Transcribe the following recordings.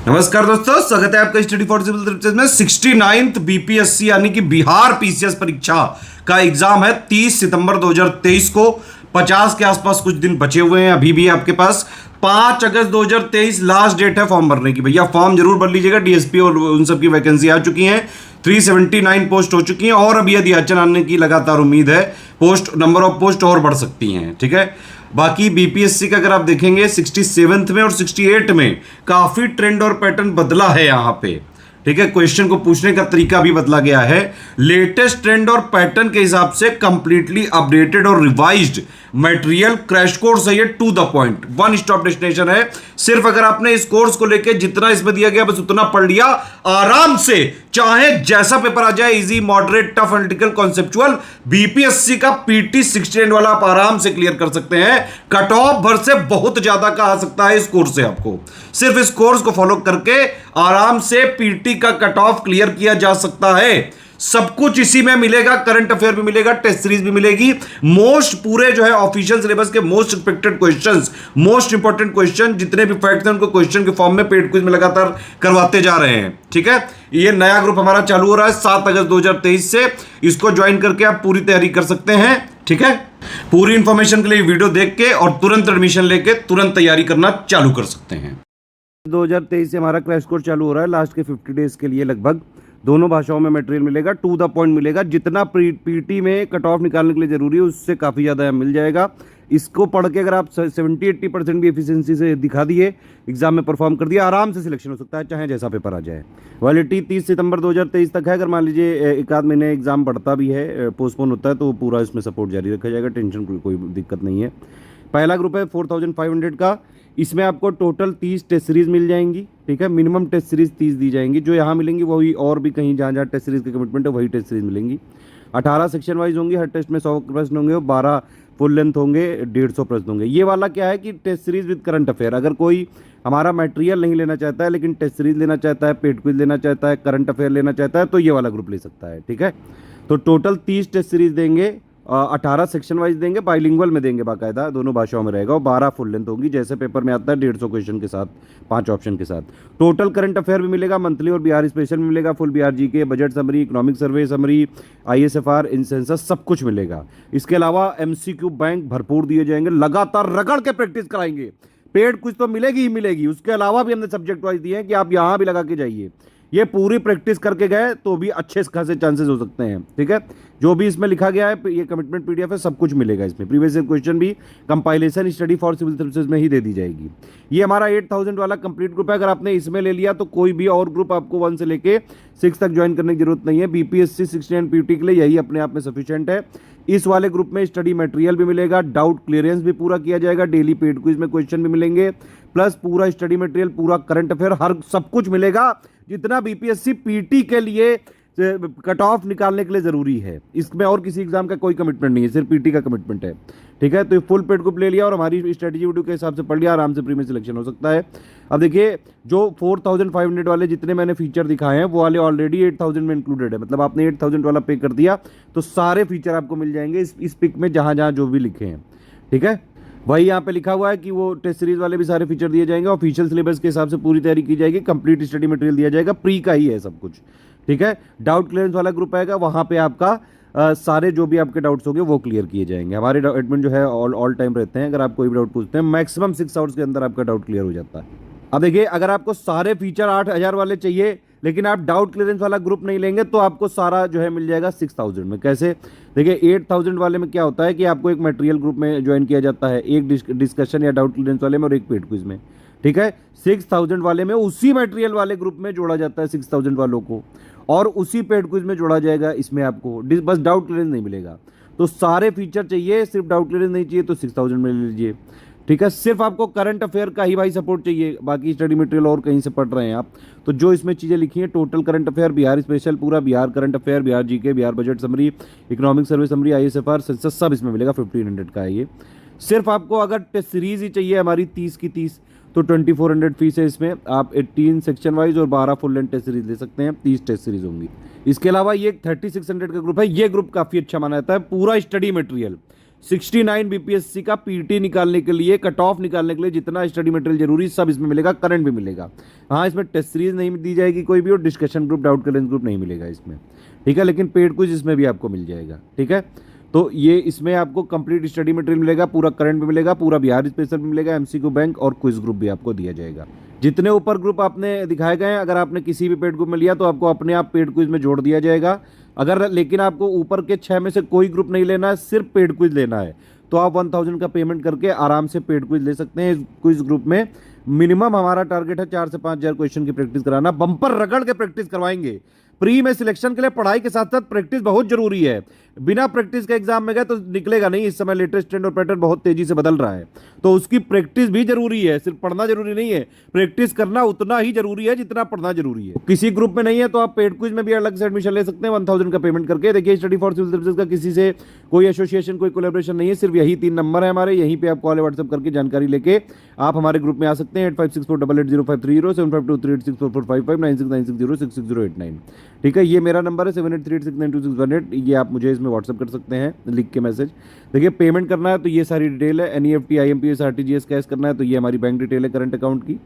नमस्कार दोस्तों, स्वागत है आपका स्टडी फॉर सिविल सर्विसेज में। 69th बीपीएससी यानी कि बिहार पीसीएस परीक्षा का एग्जाम है 30 सितंबर 2023 को। 50 के आसपास कुछ दिन बचे हुए हैं अभी भी आपके पास। 5 अगस्त 2023 लास्ट डेट है फॉर्म भरने की। भैया फॉर्म जरूर भर लीजिएगा। डीएसपी और उन सब की वैकेंसी आ चुकी हैं। 379 पोस्ट हो चुकी हैं और अभी अध्याचन आने की लगातार उम्मीद है। पोस्ट नंबर ऑफ पोस्ट और बढ़ सकती हैं, ठीक है। बाकी बीपीएससी का अगर आप देखेंगे 67th में और 68 में काफी ट्रेंड और पैटर्न बदला है यहाँ पे, ठीक है। क्वेश्चन को पूछने का तरीका भी बदला गया है। लेटेस्ट ट्रेंड और पैटर्न के हिसाब से कंप्लीटली अपडेटेड और रिवाइज्ड मटेरियल क्रैश कोर्स है ये, to the point, one stop destination है। सिर्फ अगर आपने इस कोर्स को लेके जितना इसमें दिया गया बस उतना पढ़ लिया, आराम से चाहे जैसा पेपर आ जाए, easy, moderate, tough, analytical, conceptual, BPSC का पीटी 69 वाला आप आराम से क्लियर कर सकते हैं। कट ऑफ भर से बहुत ज्यादा का आ सकता है इस कोर्स से। आपको सिर्फ इस कोर्स को फॉलो करके आराम से पीटी का कट ऑफ क्लियर किया जा सकता है। सब कुछ इसी में मिलेगा, करंट अफेयर भी मिलेगा, टेस्ट सीरीज भी मिलेगी। मोस्ट पूरे जो है ऑफिशियल सिलेबस के most expected questions, most important question जितने भी फैक्ट्स हैं उनको क्वेश्चन के फॉर्म में पेड क्विज में लगातार करवाते जा रहे हैं, ठीक है। ये नया ग्रुप हमारा चालू हो रहा है 7 अगस्त 2023 से। इसको ज्वाइन करके आप पूरी तैयारी कर सकते हैं, ठीक है। पूरी इंफॉर्मेशन के लिए वीडियो देख के और तुरंत एडमिशन लेके तुरंत तैयारी करना चालू कर सकते हैं। 2023 से हमारा क्रैश कोर्स चालू हो रहा है। लास्ट के 50 डेज के लिए लगभग दोनों भाषाओं में मटेरियल मिलेगा, टू द पॉइंट मिलेगा। जितना पीटी में कट ऑफ निकालने के लिए जरूरी है उससे काफ़ी ज़्यादा मिल जाएगा। इसको पढ़ के अगर आप 70-80% भी एफिशिएंसी से दिखा दिए, एग्जाम में परफॉर्म कर दिया, आराम से सिलेक्शन हो सकता है, चाहे जैसा पेपर आ जाए। वैलिडिटी 30 सितंबर 2023 तक है। अगर मान लीजिए एक आध महीने एग्जाम बढ़ता भी है, पोस्टपोन होता है, तो पूरा इसमें सपोर्ट जारी रखा जाएगा। टेंशन कोई दिक्कत नहीं है। पहला ग्रुप है 4500 का। इसमें आपको टोटल 30 टेस्ट सीरीज मिल जाएंगी, ठीक है। मिनिमम टेस्ट सीरीज 30 दी जाएंगी। जो यहाँ मिलेंगी वही और भी कहीं जहाँ जहाँ टेस्ट सीरीज की कमिटमेंट है वही टेस्ट सीरीज मिलेंगी। 18 सेक्शन वाइज होंगी। हर टेस्ट में 100 प्रश्न होंगे और 12 फुल लेंथ होंगे, 150 प्रश्न होंगे। ये वाला क्या है कि test series with current affair. अगर कोई हमारा मटेरियल नहीं लेना चाहता है लेकिन टेस्ट सीरीज लेना चाहता है, पेड क्विज लेना चाहता है, करंट अफेयर लेना चाहता है, तो ये वाला ग्रुप ले सकता है, ठीक है। तो टोटल 30 टेस्ट सीरीज देंगे, 18 सेक्शन वाइज देंगे, बाइलिंगुअल में देंगे, बाकायदा दोनों भाषाओं में रहेगा, और 12 फुल लेंथ होगी जैसे पेपर में आता है, 150 क्वेश्चन के साथ, 5 ऑप्शन के साथ। टोटल करंट अफेयर भी मिलेगा, मंथली और बिहार स्पेशल भी मिलेगा, full Bihar GK, budget summary, economic survey summary, ISFR, in census, सब कुछ मिलेगा। इसके अलावा एमसीक्यू बैंक भरपूर दिए जाएंगे, लगातार रगड़ के प्रैक्टिस कराएंगे। पेड कुछ तो मिलेगी ही मिलेगी, उसके अलावा भी हमने सब्जेक्ट वाइज दिए हैं कि आप यहाँ भी लगा के जाइए। ये पूरी प्रैक्टिस करके गए तो भी अच्छे खासे चांसेस हो सकते हैं, ठीक है। जो भी इसमें लिखा गया है, ये कमिटमेंट पीडीएफ है, सब कुछ मिलेगा इसमें। प्रीवियस ईयर क्वेश्चन भी compilation study for civil services में ही दे दी जाएगी। ये हमारा 8000 वाला कंप्लीट ग्रुप है। अगर आपने इसमें ले लिया तो कोई भी और ग्रुप आपको 1 से लेके 6 तक ज्वाइन करने की जरूरत नहीं है। बीपीएससी 69 पीटी के लिए यही अपने आप में सफिशिएंट है। इस वाले ग्रुप में स्टडी मटेरियल भी मिलेगा, डाउट क्लियरेंस भी पूरा किया जाएगा, डेली पेड क्विज में क्वेश्चन भी मिलेंगे, प्लस पूरा स्टडी मटेरियल, पूरा करंट अफेयर, हर सब कुछ मिलेगा जितना बीपीएससी पीटी के लिए कट ऑफ निकालने के लिए जरूरी है। इसमें और किसी एग्जाम का कोई कमिटमेंट नहीं है, सिर्फ पीटी का कमिटमेंट है, ठीक है। तो फुल पेड ग्रुप ले लिया और हमारी स्ट्रेटेजी वीडियो के हिसाब से पढ़ लिया, आराम से प्री में सिलेक्शन हो सकता है। अब देखिए, जो 4500 वाले जितने मैंने फीचर दिखाए हैं वो वाले ऑलरेडी 8000 में इंक्लूडेड है। मतलब आपने 8000 वाला पे कर दिया तो सारे फीचर आपको मिल जाएंगे इस पिक में, जहाँ जहाँ जो भी लिखे हैं, ठीक है। वही यहाँ पे लिखा हुआ है कि वो टेस्ट सीरीज वाले भी सारे फीचर दिए जाएंगे। ऑफिशियल सिलेबस के हिसाब से पूरी तैयारी की जाएगी, कंप्लीट स्टडी मटेरियल दिया जाएगा, प्री का ही है सब कुछ, ठीक है। डाउट क्लियरेंस वाला ग्रुप आएगा, वहाँ पे आपका सारे जो भी आपके डाउट्स होंगे वो क्लियर किए जाएंगे। हमारे एडमिन जो है ऑल टाइम रहते हैं। अगर आप कोई भी डाउट पूछते हैं मैक्सिमम 6 आवर्स के अंदर आपका डाउट क्लियर हो जाता है। अब देखिए, अगर आपको सारे फीचर 8000 वाले चाहिए लेकिन आप डाउट क्लियरेंस वाला ग्रुप नहीं लेंगे तो आपको सारा जो है मिल जाएगा 6000 में। कैसे? देखिए, 8000 वाले में क्या होता है कि आपको एक मटेरियल ग्रुप में ज्वाइन किया जाता है, एक डिस्कशन या डाउट क्लियरेंस वाले में और एक पेड क्विज में, ठीक है। 6000 वाले में उसी मटेरियल वाले ग्रुप में जोड़ा जाता है 6000 वालों को, और उसी पेड क्विज में जोड़ा जाएगा इसमें आपको, बस डाउट क्लियरेंस नहीं मिलेगा। तो सारे फीचर चाहिए, सिर्फ डाउट क्लियरेंस नहीं चाहिए तो 6000 में ले लीजिए, ठीक है। सिर्फ आपको करंट अफेयर का ही भाई सपोर्ट चाहिए, बाकी स्टडी मटेरियल और कहीं से पढ़ रहे हैं आप तो जो इसमें चीज़ें लिखी हैं, total current affair, Bihar special, पूरा Bihar current affair, Bihar GK, Bihar budget summary, economic survey summary, ISFR, census, सब इसमें मिलेगा। 1500 का है ये। सिर्फ आपको अगर टेस्ट सीरीज ही चाहिए हमारी 30 की 30 तो 2400 फीस है। इसमें आप 18 सेक्शन वाइज और 12 फुल लेंथ टेस्ट सीरीज ले सकते हैं, 30 टेस्ट सीरीज होंगी। इसके अलावा ये 3600 का ग्रुप है। ये ग्रुप काफ़ी अच्छा माना जाता है। पूरा स्टडी मटेरियल 69 बीपीएससी का पीटी निकालने के लिए, कट ऑफ निकालने के लिए जितना स्टडी मटेरियल जरूरी सब इसमें मिलेगा, करंट भी मिलेगा। हाँ, इसमें टेस्ट सीरीज नहीं दी जाएगी कोई भी, और discussion group, doubt clearance group नहीं मिलेगा इसमें, ठीक है। लेकिन पेड क्विज इसमें भी आपको मिल जाएगा, ठीक है। तो ये इसमें आपको कंप्लीट स्टडी मटेरियल मिलेगा, पूरा करंट भी मिलेगा, पूरा बिहार स्पेशल भी मिलेगा, एमसीक्यू बैंक और क्विज ग्रुप भी आपको दिया जाएगा। जितने ऊपर ग्रुप आपने दिखाए गए हैं, अगर आपने किसी भी पेड ग्रुप में लिया तो आपको अपने आप पेड क्विज में जोड़ दिया जाएगा। अगर लेकिन आपको ऊपर के 6 में से कोई ग्रुप नहीं लेना है, सिर्फ पेड क्विज लेना है, तो आप 1000 का पेमेंट करके आराम से पेड क्विज ले सकते हैं। इस क्विज ग्रुप में मिनिमम हमारा टारगेट है 4 से 5000 क्वेश्चन की प्रैक्टिस कराना, बम्पर रगड़ के प्रैक्टिस करवाएंगे। प्री में सिलेक्शन के लिए पढ़ाई के साथ साथ प्रैक्टिस बहुत जरूरी है। बिना प्रैक्टिस के एग्जाम में गए तो निकलेगा नहीं। इस समय लेटेस्ट ट्रेंड और पैटर्न बहुत तेजी से बदल रहा है, तो उसकी प्रैक्टिस भी जरूरी है। सिर्फ पढ़ना जरूरी नहीं है, प्रैक्टिस करना उतना ही जरूरी है जितना पढ़ना जरूरी है। किसी ग्रुप में नहीं है तो आप पेड क्विज में भी अलग से एडमिशन ले सकते हैं 1000 का पेमेंट करके। देखिए, स्टडी फॉर सिविल सर्विसेज का किसी से कोई एसोसिएशन, कोई कोलैबोरेशन नहीं है, सिर्फ यही 3 नंबर है हमारे, यहीं पे आप कॉल व्हाट्सएप करके जानकारी लेके आप हमारे ग्रुप में आ सकते हैं। 8564880530 7523644559 9696066089, ठीक है। ये मेरा नंबर है 7838692618। ये आप मुझे इसमें व्हाट्सअप कर सकते हैं, लिख के मैसेज। देखिए, पेमेंट करना है तो ये सारी डिटेल है। एनईएफटी, आईएमपीएस, आरटीजीएस कैश करना है तो ये हमारी बैंक डिटेल है करंट अकाउंट की।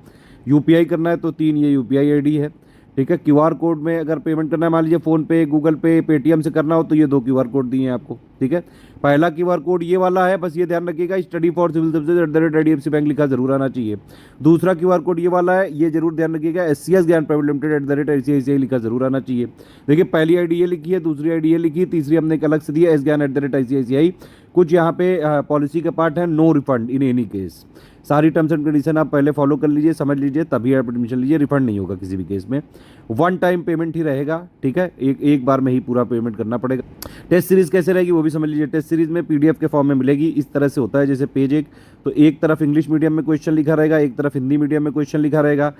यूपीआई करना है तो 3 ये यूपीआई आईडी है, ठीक है। क्यूआर कोड में अगर पेमेंट करना है, मान लीजिए फोन पे, गूगल पे, पेटीएम से करना हो तो ये 2 क्यूआर कोड दिए हैं आपको, ठीक है। पहला क्यूआर कोड ये वाला है, बस ये ध्यान रखिएगा, study for civil services @IDFC bank लिखा जरूर आना चाहिए। दूसरा क्यूआर कोड ये वाला है, ये जरूर ध्यान रखिएगा, SCS ज्ञान प्राइवेट लिमिटेड @ICICI लिखा जरूर आना चाहिए। देखिए, पहली आईडी ये लिखी है, दूसरी आईडी ये लिखी है, तीसरी हमने एक अलग से दी है, SGyan @ICICI। कुछ यहाँ पे पॉलिसी का पार्ट है, no refund in any case. सारी टर्म्स एंड कंडीशन आप पहले फॉलो कर लीजिए, समझ लीजिए, तभी आप एडमिशन लीजिए। रिफंड नहीं होगा किसी भी केस में, 1 टाइम पेमेंट ही रहेगा, ठीक है। एक बार में ही पूरा पेमेंट करना पड़ेगा। टेस्ट सीरीज कैसे रहेगी वो भी समझ लीजिए। टेस्ट सीरीज में PDF के फॉर्म में मिलेगी। इस तरह से होता है जैसे पेज 1, तो एक तरफ इंग्लिश मीडियम में क्वेश्चन लिखा रहेगा, एक तरफ हिंदी मीडियम में क्वेश्चन लिखा रहेगा।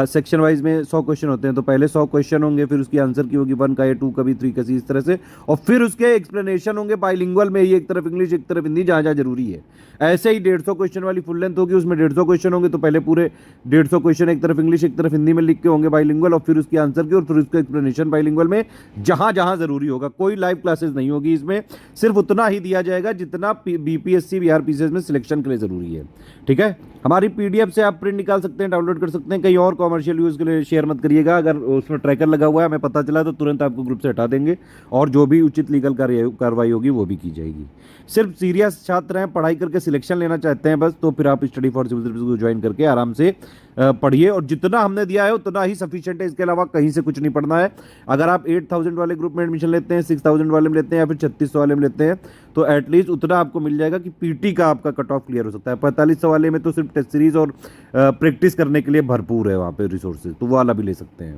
सेक्शन वाइज में 100 क्वेश्चन होते हैं, तो पहले 100 क्वेश्चन होंगे, फिर उसकी आंसर की होगी 1 का, 2 का, 3 का, इस तरह से, और फिर उसके एक्सप्लेनेशन होंगे बाइलिंगुअल में ही, एक तरफ इंग्लिश एक तरफ हिंदी, जहाँ जहाँ जरूरी है। ऐसे ही 150 क्वेश्चन वाली फुल लेंथ होगी, उसमें 150 क्वेश्चन होंगे, तो पहले पूरे 150 क्वेश्चन एक तरफ इंग्लिश एक तरफ हिंदी में लिख के होंगे बाइलिंगुअल, और फिर उसकी आंसर की, और फिर उसका एक्सप्लेनेशन बाइलिंगुअल में, जहां जहां जरूरी होगा। कोई लाइव क्लासेस नहीं होगी इसमें, सिर्फ उतना ही दिया जाएगा जितना बीपीएससी बिहार पीसीएस में सिलेक्शन के लिए जरूरी है, ठीक है। हमारी PDF से आप प्रिंट निकाल सकते हैं, डाउनलोड कर सकते हैं। कहीं और कॉमर्शियल यूज के लिए शेयर मत करिएगा। अगर उसमें ट्रैकर लगा हुआ है, हमें पता चला तो तुरंत आपको ग्रुप से हटा देंगे, और जो भी उचित लीगल कार्रवाई होगी वो भी की जाएगी। सिर्फ सीरियस छात्र हैं, पढ़ाई करके सिलेक्शन लेना चाहते हैं बस, तो फिर आप स्टडी फॉर सिविल सर्विसेज को ज्वाइन करके आराम से पढ़िए, और जितना हमने दिया है उतना ही सफिशिएंट है। इसके अलावा कहीं से कुछ नहीं पढ़ना है। अगर आप 8000 वाले ग्रुप में एडमिशन लेते हैं, 6000 वाले में लेते हैं, या फिर 3600 वाले में लेते हैं, तो एटलीस्ट उतना आपको मिल जाएगा कि पीटी का आपका कट ऑफ क्लियर हो सकता है। 4500 वाले में तो सिर्फ टेस्ट सीरीज और प्रैक्टिस करने के लिए भरपूर है वहाँ पे रिसोर्सेज, तो वो वाला भी ले सकते हैं।